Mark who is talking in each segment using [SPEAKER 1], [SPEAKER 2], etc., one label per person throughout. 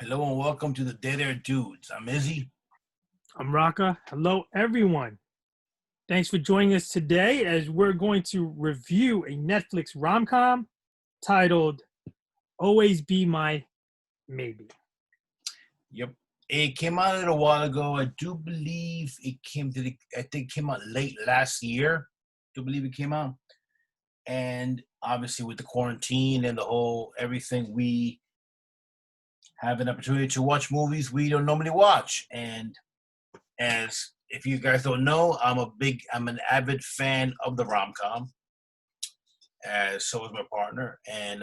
[SPEAKER 1] Hello and welcome to the Day There Dudes. I'm Izzy.
[SPEAKER 2] I'm Raka. Hello, everyone. Thanks for joining us today as we're going to review a Netflix rom-com titled Always Be My Maybe.
[SPEAKER 1] Yep. It came out a little while ago. I do believe I think it came out late last year. I do believe it came out. And obviously with the quarantine and the whole everything, we have an opportunity to watch movies we don't normally watch. And as if you guys don't know, I'm an avid fan of the rom-com, as so is my partner.
[SPEAKER 2] And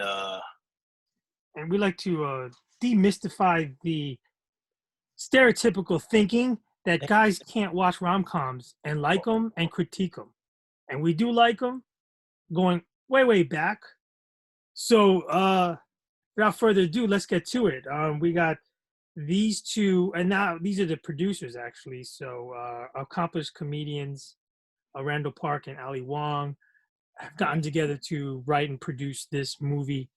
[SPEAKER 2] we like to demystify the stereotypical thinking that guys can't watch rom-coms and like them and critique them. And we do like them going way, way back. So without further ado, let's get to it. We got these two, and now these are the producers actually. So accomplished comedians, Randall Park and Ali Wong, have gotten together to write and produce this movie,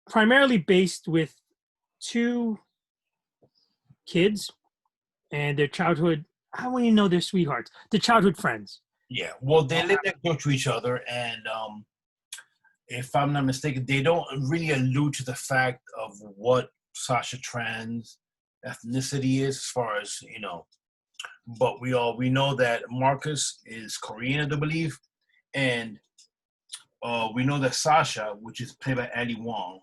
[SPEAKER 2] primarily based with two kids and their childhood. How will you know they're sweethearts? They're childhood friends.
[SPEAKER 1] Yeah, well, they live next door to each other, and if I'm not mistaken, they don't really allude to the fact of what Sasha Tran's ethnicity is, as far as you know. But we know that Marcus is Korean, I believe, and we know that Sasha, which is played by Ali Wong,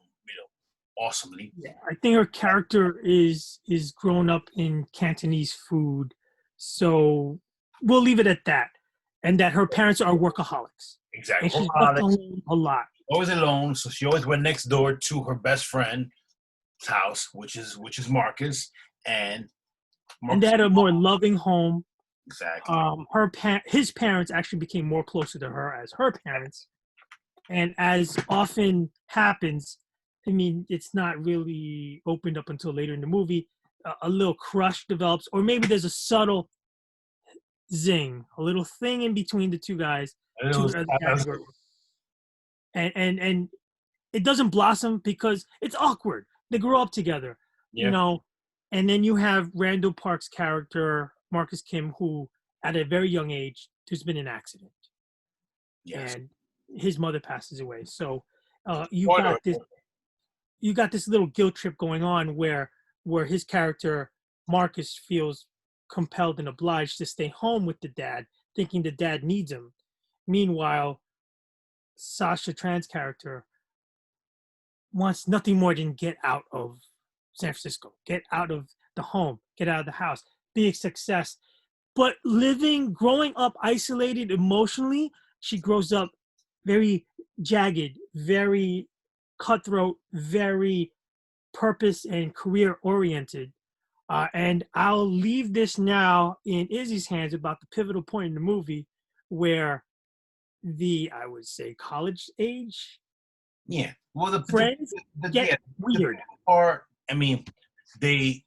[SPEAKER 1] awesomely.
[SPEAKER 2] Yeah, I think her character is grown up in Cantonese food, so we'll leave it at that, and that her parents are workaholics,
[SPEAKER 1] Exactly.
[SPEAKER 2] and she's left alone a lot.
[SPEAKER 1] Always alone, so she always went next door to her best friend's house, which is Marcus, and Marcus,
[SPEAKER 2] and they had a more loving home.
[SPEAKER 1] Exactly.
[SPEAKER 2] His parents actually became more closer to her as her parents, and as often happens, I mean, it's not really opened up until later in the movie. A little crush develops, or maybe there's a subtle zing, a little thing in between the two guys, and it doesn't blossom because it's awkward. They grow up together,
[SPEAKER 1] yeah.
[SPEAKER 2] And then you have Randall Park's character, Marcus Kim, who at a very young age, there's been an accident. Yes. And his mother passes away. So you got this little guilt trip going on where his character, Marcus, feels compelled and obliged to stay home with the dad, thinking the dad needs him. Meanwhile, Sasha Tran's character wants nothing more than get out of San Francisco, get out of the home, get out of the house, be a success. But growing up isolated emotionally, she grows up very jagged, very cutthroat, very purpose and career oriented. And I'll leave this now in Izzy's hands about the pivotal point in the movie where I would say, college age.
[SPEAKER 1] Yeah. Well, the
[SPEAKER 2] friends get weird.
[SPEAKER 1] I mean, they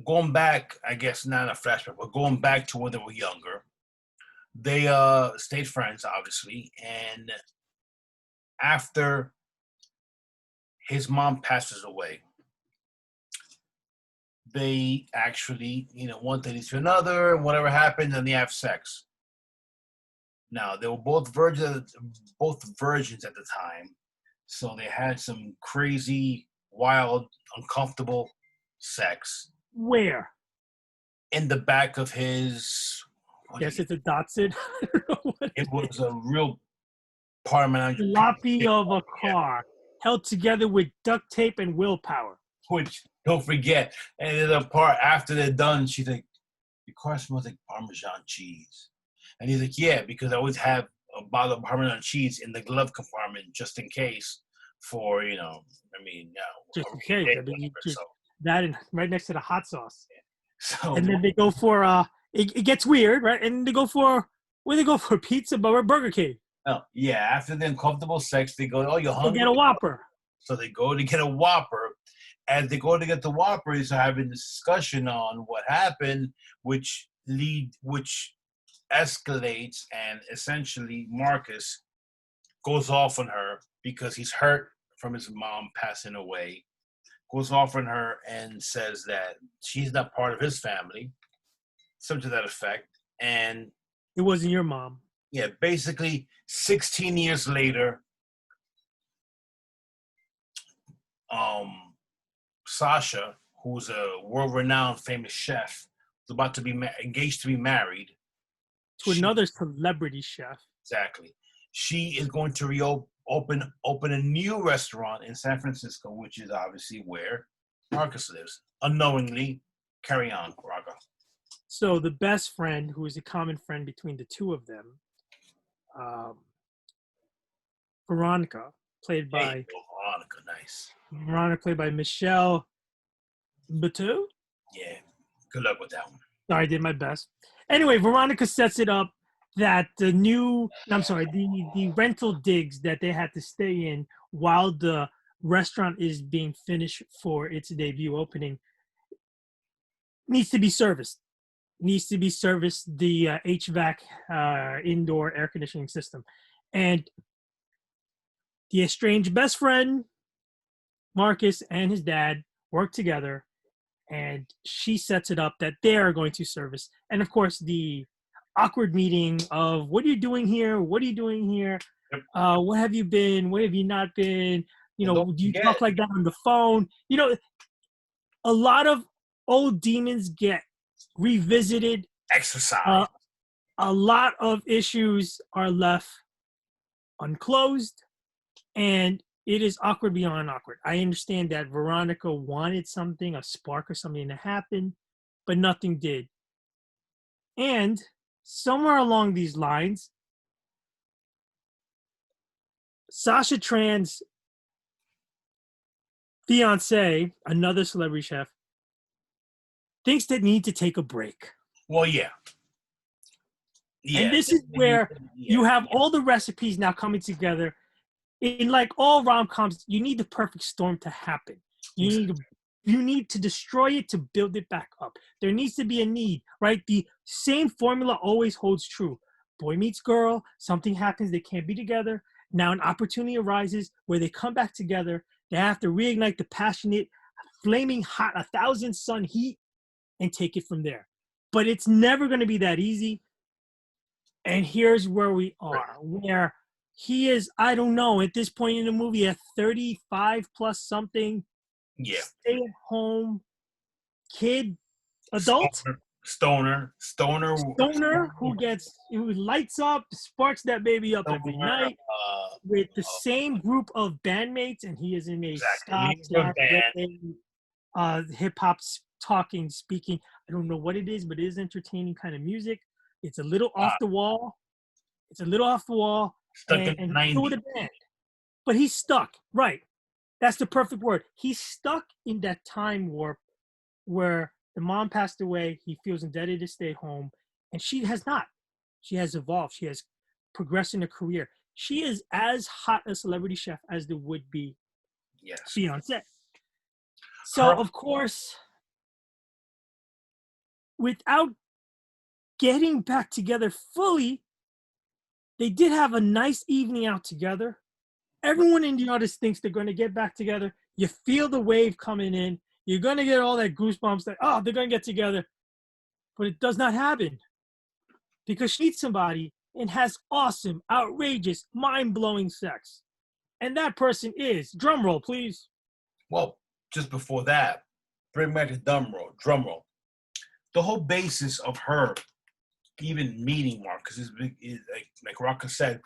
[SPEAKER 1] going back, I guess not a flashback, but going back to when they were younger, they stayed friends, obviously, and after his mom passes away, they actually, one thing leads to another, and whatever happened, and they have sex. Now, they were both virgins at the time, so they had some crazy, wild, uncomfortable sex.
[SPEAKER 2] Where?
[SPEAKER 1] In the back of his...
[SPEAKER 2] Guess it's a Datsun.
[SPEAKER 1] It was a real Parliament.
[SPEAKER 2] Floppy of a car, held together with duct tape and willpower.
[SPEAKER 1] Which, don't forget, and the part after they're done, she's like, your car smells like Parmesan cheese. And he's like, yeah, because I always have a bottle of Parmesan cheese in the glove compartment just in case for,
[SPEAKER 2] just in case. That and right next to the hot sauce.
[SPEAKER 1] Yeah. So,
[SPEAKER 2] and then they go for, it gets weird, right? And they go for, where they go for pizza, but Burger King.
[SPEAKER 1] Oh, yeah, after the uncomfortable sex, they go, oh, you're hungry?
[SPEAKER 2] Go get a Whopper.
[SPEAKER 1] So they go to get a Whopper. As they go to get the Whopper, they're having a discussion on what happened, which escalates, and essentially Marcus goes off on her because he's hurt from his mom passing away. goes off on her and says that she's not part of his family, something to that effect. And
[SPEAKER 2] It wasn't your mom.
[SPEAKER 1] yeah, basically 16 years later, Sasha, who's a world-renowned famous chef, was about to be engaged to be married.
[SPEAKER 2] To another celebrity chef.
[SPEAKER 1] Exactly. She is going to open a new restaurant in San Francisco, which is obviously where Marcus lives. Unknowingly, carry on, Raga.
[SPEAKER 2] So the best friend, who is a common friend between the two of them, Veronica, played by
[SPEAKER 1] Veronica, nice.
[SPEAKER 2] Veronica, played by Michelle Bateau.
[SPEAKER 1] Yeah, good luck with that one.
[SPEAKER 2] Sorry, I did my best. Anyway, Veronica sets it up that the rental digs that they had to stay in while the restaurant is being finished for its debut opening needs to be serviced. The HVAC, indoor air conditioning system. And the estranged best friend, Marcus, and his dad work together, and she sets it up that they are going to service. And of course, the awkward meeting of what are you doing here? What are you doing here?
[SPEAKER 1] Yep.
[SPEAKER 2] What have you been? What have you not been? Do you talk like that on the phone? A lot of old demons get revisited.
[SPEAKER 1] Exercise.
[SPEAKER 2] A lot of issues are left unclosed, and it is awkward beyond awkward. I understand that Veronica wanted something, a spark or something to happen, but nothing did. And somewhere along these lines, Sasha Tran's fiance, another celebrity chef, thinks they need to take a break.
[SPEAKER 1] Well, yeah.
[SPEAKER 2] And this is where you have all the recipes now coming together. In like all rom-coms, you need the perfect storm to happen. You need to destroy it to build it back up. There needs to be a need, right? The same formula always holds true. Boy meets girl, something happens, they can't be together. Now an opportunity arises where they come back together. They have to reignite the passionate, flaming hot, 1,000 sun heat and take it from there. But it's never going to be that easy. And here's where we are, where he is, I don't know, at this point in the movie, a 35 plus something, stay at home, kid, adult,
[SPEAKER 1] stoner
[SPEAKER 2] who lights up, sparks that baby up every night with the same group of bandmates, and he is in a hip hop talking, speaking. I don't know what it is, but it is entertaining kind of music. It's a little off the wall.
[SPEAKER 1] Stuck
[SPEAKER 2] and
[SPEAKER 1] in 90s.
[SPEAKER 2] with a band. But he's stuck. Right. That's the perfect word. He's stuck in that time warp where the mom passed away. He feels indebted to stay home. And she has not. She has evolved. She has progressed in her career. She is as hot a celebrity chef as the would-be fiancé. So, of course, without getting back together fully, they did have a nice evening out together. Everyone in the audience thinks they're going to get back together. You feel the wave coming in. You're going to get all that goosebumps that, they're going to get together. But it does not happen because she needs somebody and has awesome, outrageous, mind-blowing sex. And that person is, drum roll, please.
[SPEAKER 1] Well, just before that, bring back the drum roll. The whole basis of her even meeting Marcus is like Rocka said,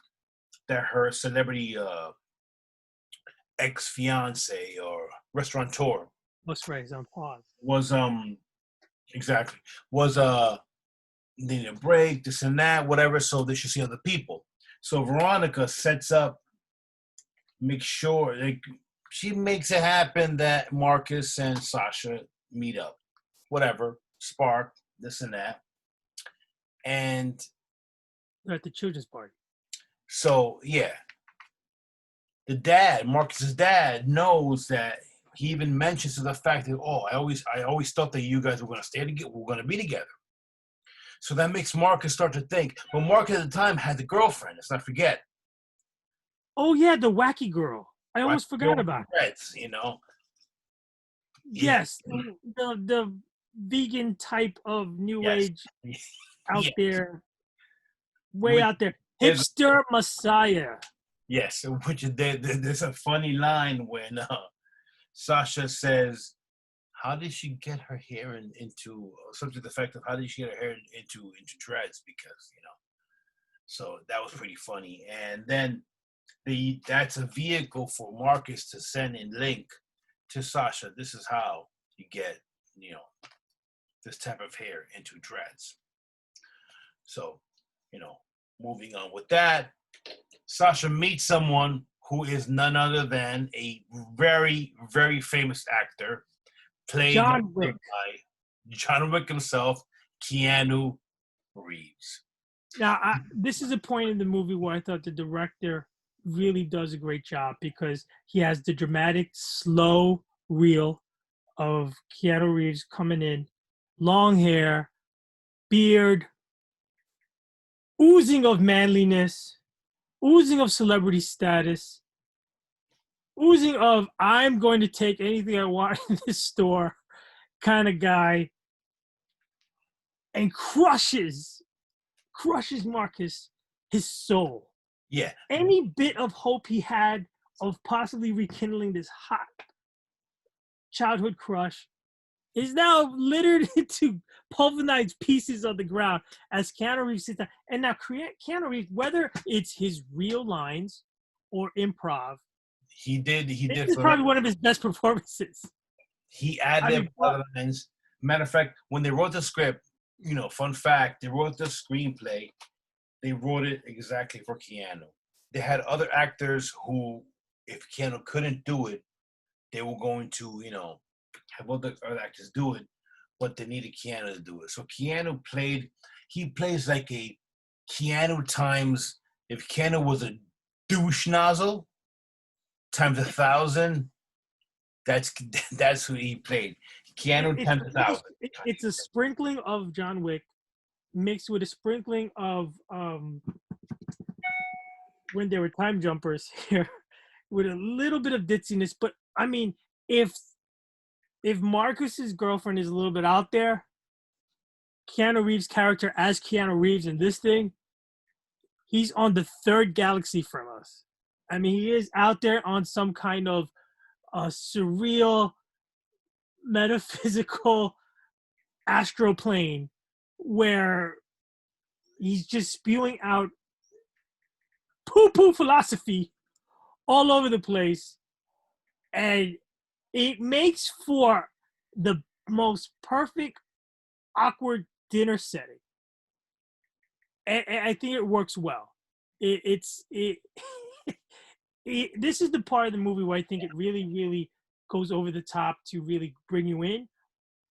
[SPEAKER 1] that her celebrity ex-fiance or restaurateur
[SPEAKER 2] Let's raise on pause.
[SPEAKER 1] Was needing a break, this and that, whatever, so they should see other people. So Veronica sets up, makes sure, she makes it happen that Marcus and Sasha meet up. Whatever, spark, this and that. And
[SPEAKER 2] they're at the children's party.
[SPEAKER 1] So, yeah. The dad, Marcus's dad, knows that. He even mentions to the fact that, I always thought that you guys were going to stay together. We're going to be together. So that makes Marcus start to think. But Marcus at the time had a girlfriend. Let's not forget.
[SPEAKER 2] Oh yeah, the wacky girl. I almost forgot about
[SPEAKER 1] it.
[SPEAKER 2] Yes, the vegan type of new
[SPEAKER 1] Yes.
[SPEAKER 2] age out
[SPEAKER 1] Yes.
[SPEAKER 2] there, way
[SPEAKER 1] Which
[SPEAKER 2] out there,
[SPEAKER 1] is
[SPEAKER 2] hipster messiah.
[SPEAKER 1] yes, which there's a funny line when Sasha says, "How did she get her hair into something to the effect of how did she get her hair into dreads?" Because so that was pretty funny. And then that's a vehicle for Marcus to send in link to Sasha. This is how you get you know this type of hair into dreads. So moving on with that, Sasha meets someone who is none other than a very, very famous actor, played
[SPEAKER 2] John Wick.
[SPEAKER 1] by John Wick himself, Keanu Reeves.
[SPEAKER 2] Now, this is a point in the movie where I thought the director really does a great job because he has the dramatic, slow reel of Keanu Reeves coming in, long hair, beard, oozing of manliness, oozing of celebrity status, oozing of I'm going to take anything I want in this store kind of guy, and crushes Marcus, his soul.
[SPEAKER 1] Yeah,
[SPEAKER 2] Any bit of hope he had of possibly rekindling this hot childhood crush is now littered into pulverized pieces on the ground as Keanu Reeves sits down. And now Keanu Reeves, whether it's his real lines or improv,
[SPEAKER 1] he did. He
[SPEAKER 2] this
[SPEAKER 1] did
[SPEAKER 2] is
[SPEAKER 1] for
[SPEAKER 2] probably one of his best performances.
[SPEAKER 1] he
[SPEAKER 2] I
[SPEAKER 1] added
[SPEAKER 2] mean,
[SPEAKER 1] other lines. Matter of fact, when they wrote the script, fun fact, they wrote the screenplay. They wrote it exactly for Keanu. They had other actors who, if Keanu couldn't do it, they were going to, have other actors do it, but they needed Keanu to do it. So he plays like a Keanu times, if Keanu was a douche nozzle times 1,000, that's who he played. Keanu times 1,000.
[SPEAKER 2] it's a sprinkling of John Wick mixed with a sprinkling of when there were time jumpers here with a little bit of ditziness. But I mean, if Marcus's girlfriend is a little bit out there, Keanu Reeves' character as Keanu Reeves in this thing, he's on the third galaxy from us. I mean, he is out there on some kind of surreal, metaphysical astroplane where he's just spewing out poo-poo philosophy all over the place. And it makes for the most perfect awkward dinner setting. And I think it works well. This is the part of the movie where I think it really, really goes over the top to really bring you in.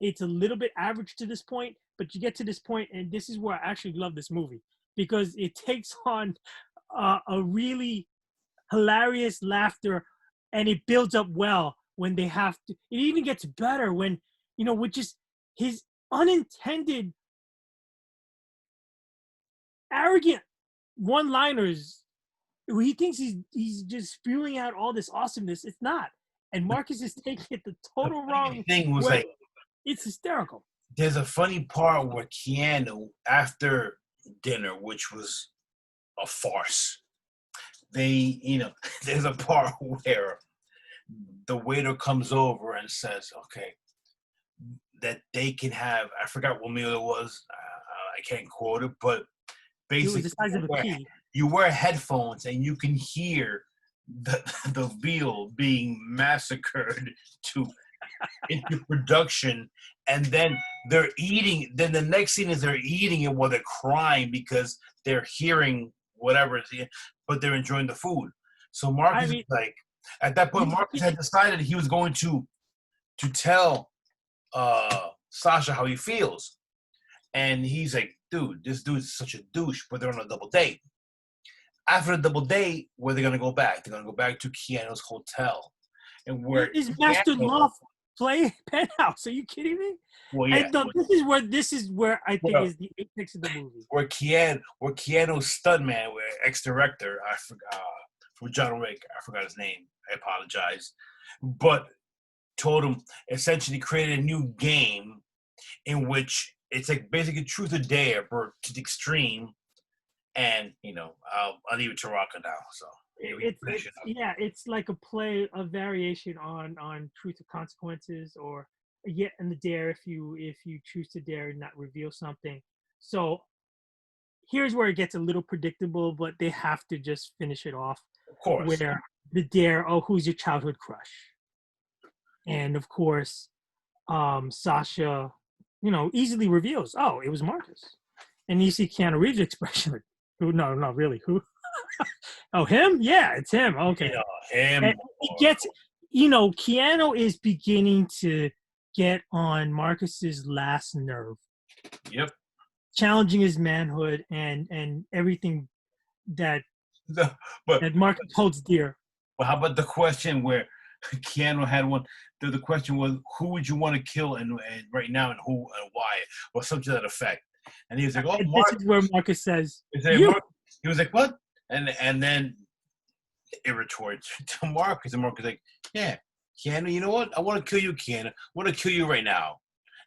[SPEAKER 2] It's a little bit average to this point, but you get to this point, and this is where I actually love this movie because it takes on a really hilarious laughter, and it builds up well when they have to. It even gets better when, with just his unintended, arrogant one-liners. He thinks he's just spewing out all this awesomeness. It's not. And Marcus is taking it the
[SPEAKER 1] The
[SPEAKER 2] total
[SPEAKER 1] funny
[SPEAKER 2] wrong
[SPEAKER 1] thing was
[SPEAKER 2] way. It's hysterical.
[SPEAKER 1] there's a funny part where Keanu, after dinner, which was a farce, there's a part where the waiter comes over and says, okay, that they can have, I forgot what meal it was, I can't quote it, but
[SPEAKER 2] It was
[SPEAKER 1] basically
[SPEAKER 2] the size of a pea.
[SPEAKER 1] you wear headphones and you can hear the veal being massacred into production, and then they're eating. Then the next scene is they're eating it while they're crying because they're hearing whatever, but they're enjoying the food. So Marcus, at that point, Marcus had decided he was going to tell Sasha how he feels, and he's like, "Dude, this dude's such a douche." But they're on a double date. After the double date, where they're gonna go back? They're gonna go back to Keanu's hotel, and where
[SPEAKER 2] His master loft play penthouse. Are you kidding me?
[SPEAKER 1] Well, yeah.
[SPEAKER 2] And this is where I think is the apex of the movie.
[SPEAKER 1] Where Keanu's stuntman, where ex-director, I forgot, from John Wick, I forgot his name. I apologize, but told him essentially created a new game in which it's like basically truth or dare, but to the extreme. And I'll leave it to Rocco now. So we can finish it up.
[SPEAKER 2] Yeah, it's like a variation on truth or consequences, or yet in the dare if you choose to dare and not reveal something. So here's where it gets a little predictable, but they have to just finish it off.
[SPEAKER 1] Of course.
[SPEAKER 2] Where the dare, oh, who's your childhood crush? And of course, Sasha, easily reveals, oh, it was Marcus. And you see Keanu Reeves' expression, like, who? No, not really. Who? Oh, him? Yeah, it's him. Okay.
[SPEAKER 1] Him.
[SPEAKER 2] And it gets, Keanu is beginning to get on Marcus's last nerve.
[SPEAKER 1] Yep.
[SPEAKER 2] Challenging his manhood and everything that that Marcus holds dear.
[SPEAKER 1] But how about the question where Keanu had one? The question was, who would you want to kill and right now, and who and why, or something to that effect? And he was like, "Oh, Marcus."
[SPEAKER 2] This is where Marcus says,
[SPEAKER 1] "You." He was like, "What?" And then it retorts to Marcus, and Marcus was like, "Yeah, Keanu, you know what? I want to kill you, Keanu. I want to kill you right now,"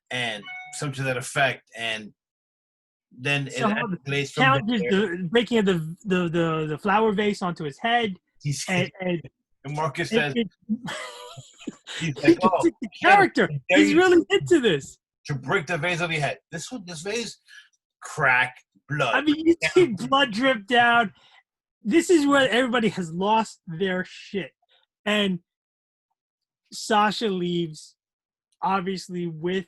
[SPEAKER 1] and something to that effect. And then it escalates from
[SPEAKER 2] the breaking of the flower vase onto his head. And
[SPEAKER 1] Marcus says, he's like,
[SPEAKER 2] he
[SPEAKER 1] "Oh,
[SPEAKER 2] the character. He's really into this."
[SPEAKER 1] To break the vase of your head. This vase, crack, blood.
[SPEAKER 2] I mean, you see blood drip down. This is where everybody has lost their shit. And Sasha leaves, obviously, with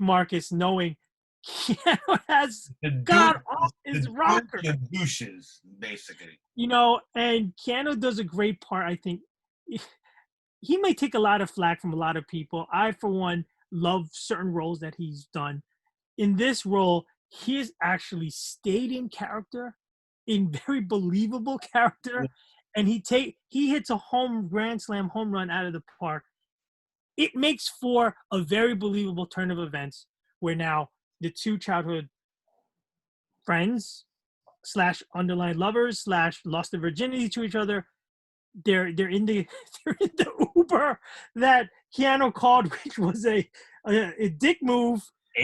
[SPEAKER 2] Marcus, knowing Keanu has got off his rocker.
[SPEAKER 1] The douches, basically.
[SPEAKER 2] And Keanu does a great part, I think. He may take a lot of flack from a lot of people. I, for one, love certain roles that he's done. In this role, he has actually stayed in character, in very believable character, and he hits a grand slam home run out of the park. It makes for a very believable turn of events where now the two childhood friends / underlying lovers / lost their virginity to each other, they're in the Uber that Keanu called, which was a dick move,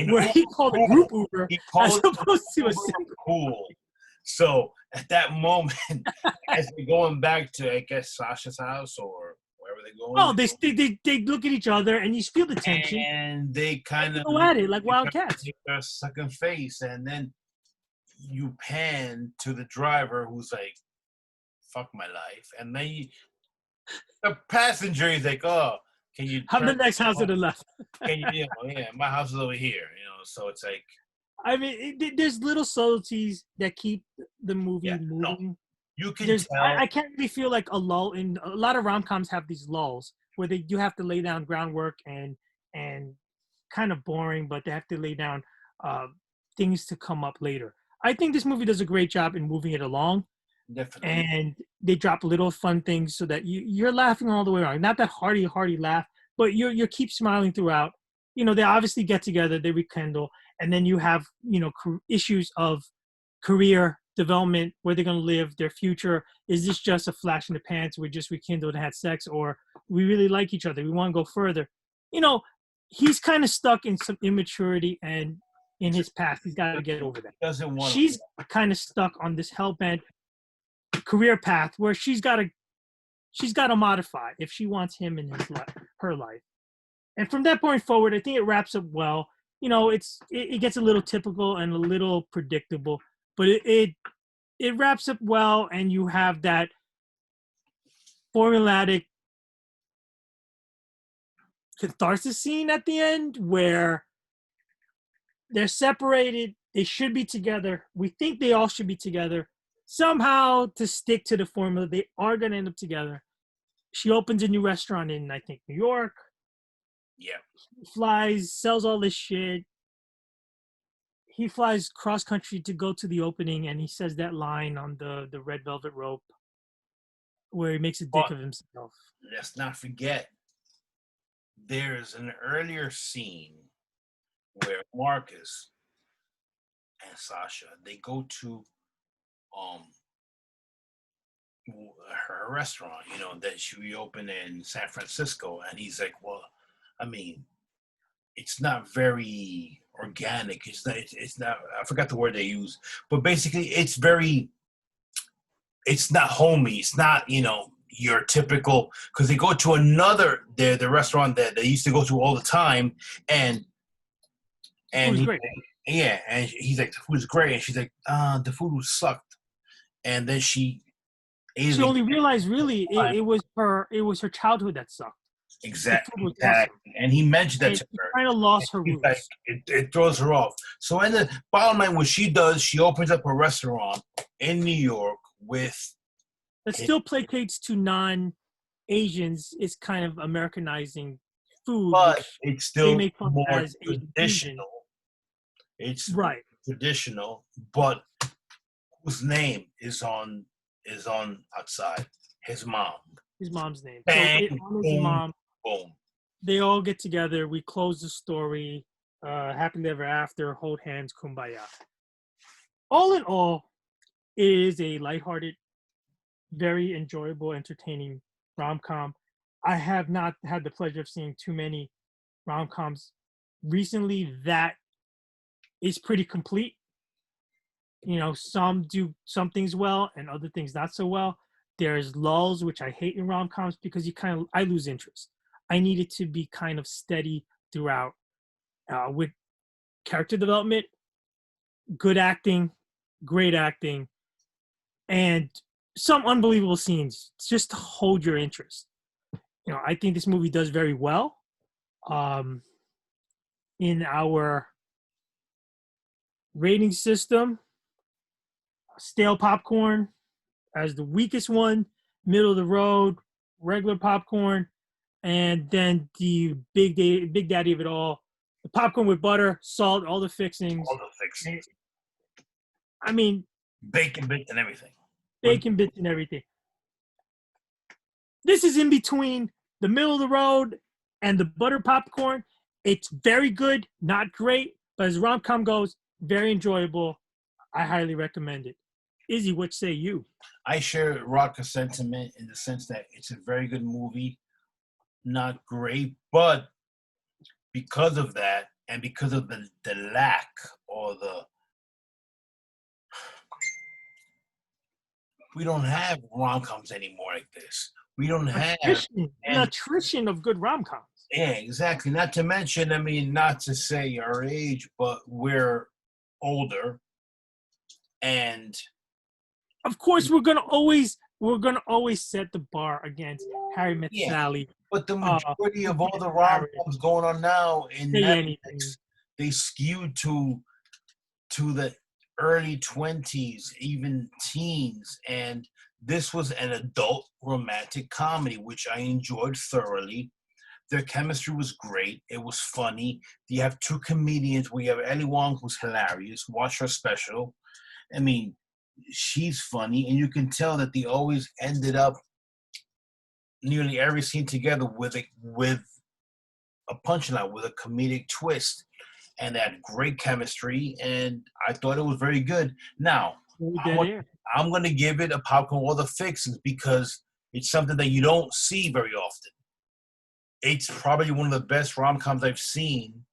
[SPEAKER 2] where he called a group Uber as opposed to a single.
[SPEAKER 1] Cool. So at that moment, as they're going back to, I guess, Sasha's house or wherever they're going.
[SPEAKER 2] Oh, they look at each other and you feel the tension.
[SPEAKER 1] And they kind of
[SPEAKER 2] go at it like wild cats.
[SPEAKER 1] They're sucking face, and then you pan to the driver who's like, "Fuck my life," and then the passenger is like, "Oh, can you?
[SPEAKER 2] I'm the next house to the left."
[SPEAKER 1] Can you? Yeah, my house is over here. So it's like.
[SPEAKER 2] I mean, there's little subtleties that keep the movie moving.
[SPEAKER 1] No, you can tell.
[SPEAKER 2] I can't really feel like a lull. In a lot of rom-coms have these lulls where they do have to lay down groundwork and kind of boring, but they have to lay down things to come up later. I think this movie does a great job in moving it along.
[SPEAKER 1] Definitely.
[SPEAKER 2] And they drop little fun things so that you're laughing all the way around. Not that hearty laugh, but you keep smiling throughout. They obviously get together, they rekindle, and then you have issues of career development, where they're going to live, their future. Is this just a flash in the pants? We just rekindled and had sex, or we really like each other, we want to go further. He's kind of stuck in some immaturity and in his past. He's got to get over that. She's kind of stuck on this hell-bent career path where she's got to modify if she wants him in her life. And from that point forward, I think it wraps up well. It gets a little typical and a little predictable, but it wraps up well, and you have that formulaic catharsis scene at the end where they're separated. They should be together. We think they all should be together. Somehow, to stick to the formula, they are going to end up together. She opens a new restaurant in, I think, New York.
[SPEAKER 1] Yeah.
[SPEAKER 2] He flies, sells all this shit. He flies cross country to go to the opening, and he says that line on the red velvet rope where he makes a dick of himself.
[SPEAKER 1] Let's not forget, there's an earlier scene where Marcus and Sasha, they go to her restaurant, that she reopened in San Francisco, and he's like, well, I mean, it's not very organic. It's not. I forgot the word they use, but basically, it's not homey. It's not, your typical, because they go to another the restaurant that they used to go to all the time, and
[SPEAKER 2] The food is
[SPEAKER 1] he,
[SPEAKER 2] great.
[SPEAKER 1] yeah, and he's like, the food is great, and she's like, the food was sucked, and then she ate
[SPEAKER 2] She
[SPEAKER 1] it
[SPEAKER 2] only realized really
[SPEAKER 1] again.
[SPEAKER 2] it was her childhood that sucked. The food was awesome,
[SPEAKER 1] Exactly, and he mentioned that
[SPEAKER 2] and
[SPEAKER 1] to
[SPEAKER 2] she
[SPEAKER 1] her.
[SPEAKER 2] kind of lost her
[SPEAKER 1] He's like,
[SPEAKER 2] roots.
[SPEAKER 1] it throws her off. So, in the bottom line, what she does, she opens up a restaurant in New York with
[SPEAKER 2] That still placates to non-Asians. Is kind of Americanizing food,
[SPEAKER 1] but
[SPEAKER 2] which
[SPEAKER 1] it's
[SPEAKER 2] they
[SPEAKER 1] still
[SPEAKER 2] make fun
[SPEAKER 1] more
[SPEAKER 2] as Asian fusion.
[SPEAKER 1] traditional. It's
[SPEAKER 2] Right.
[SPEAKER 1] traditional, but whose name is on outside? His mom.
[SPEAKER 2] His mom's name. So
[SPEAKER 1] Bang,
[SPEAKER 2] it honors the
[SPEAKER 1] boom,
[SPEAKER 2] mom.
[SPEAKER 1] boom.
[SPEAKER 2] They all get together. We close the story. Happily ever after. Hold hands. Kumbaya. All in all, it is a lighthearted, very enjoyable, entertaining rom-com. I have not had the pleasure of seeing too many rom-coms recently that is pretty complete. Some do some things well and other things not so well. There's lulls, which I hate in rom-coms because I lose interest. I need it to be kind of steady throughout, with character development, good acting, great acting, and some unbelievable scenes just to hold your interest. I think this movie does very well. Um, in our rating system, stale popcorn as the weakest one, middle of the road, regular popcorn, and then the big daddy of it all, the popcorn with butter, salt, all the fixings.
[SPEAKER 1] All the fixings,
[SPEAKER 2] I mean,
[SPEAKER 1] bacon bits and everything.
[SPEAKER 2] bacon bits and everything. This is in between the middle of the road and the butter popcorn. It's very good, not great, but as rom-com goes, very enjoyable. I highly recommend it. Izzy, what say you?
[SPEAKER 1] I share Rocka's sentiment in the sense that it's a very good movie, not great, but because of that, and because of the lack or the we don't have rom-coms anymore like this. We don't have
[SPEAKER 2] An
[SPEAKER 1] and
[SPEAKER 2] attrition of good rom-coms.
[SPEAKER 1] yeah, exactly. Not to mention, I mean, not to say our age, but we're older, and
[SPEAKER 2] Of course, we're gonna always set the bar against Harry Met
[SPEAKER 1] yeah.
[SPEAKER 2] Sally.
[SPEAKER 1] But the majority
[SPEAKER 2] Who
[SPEAKER 1] of all
[SPEAKER 2] Framed
[SPEAKER 1] the
[SPEAKER 2] Roger
[SPEAKER 1] rom-coms going on now in
[SPEAKER 2] Say
[SPEAKER 1] Netflix,
[SPEAKER 2] Anything.
[SPEAKER 1] they skew to the early 20s, even teens, and this was an adult romantic comedy, which I enjoyed thoroughly. Their chemistry was great. It was funny. You have two comedians. We have Ellie Wong, who's hilarious. Watch her special. I mean, she's funny, and you can tell that they always ended up nearly every scene together with a punchline, with a comedic twist, and they had great chemistry. And I thought it was very good. Now,
[SPEAKER 2] Dead Air.
[SPEAKER 1] I'm going to give it a popcorn all the fixings because it's something that you don't see very often. It's probably one of the best rom-coms I've seen.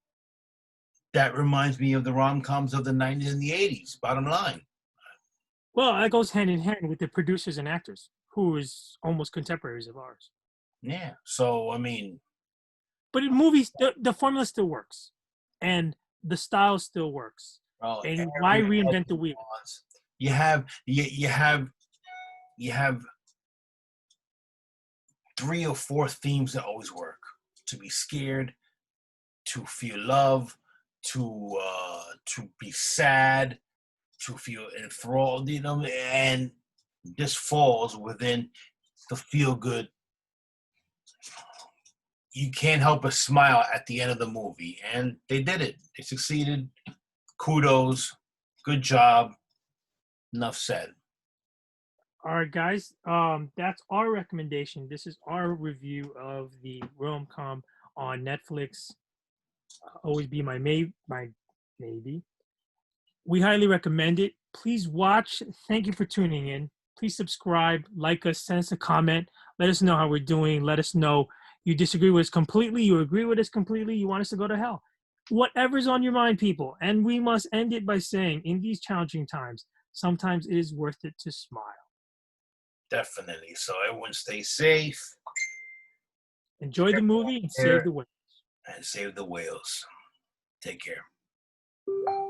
[SPEAKER 1] That reminds me of the rom-coms of the 90s and the 80s, bottom line.
[SPEAKER 2] Well, that goes hand in hand with the producers and actors, who is almost contemporaries of ours.
[SPEAKER 1] Yeah. So, I mean,
[SPEAKER 2] But in movies, the formula still works, and the style still works.
[SPEAKER 1] well,
[SPEAKER 2] And why reinvent the wheel?
[SPEAKER 1] you have you have 3 or 4 themes that always work: to be scared, to feel love, to be sad, to feel enthralled, and this falls within the feel good. You can't help but smile at the end of the movie, and they did it. They succeeded. Kudos, good job. Enough said.
[SPEAKER 2] All right, guys. That's our recommendation. This is our review of the rom-com on Netflix. Always be my maybe. We highly recommend it. Please watch. Thank you for tuning in. Please subscribe, like us, send us a comment. Let us know how we're doing. Let us know you disagree with us completely, you agree with us completely, you want us to go to hell. Whatever's on your mind, people. And we must end it by saying, in these challenging times, sometimes it is worth it to smile.
[SPEAKER 1] Definitely. So everyone stay safe.
[SPEAKER 2] Enjoy the movie and save the world.
[SPEAKER 1] And save the whales. Take care.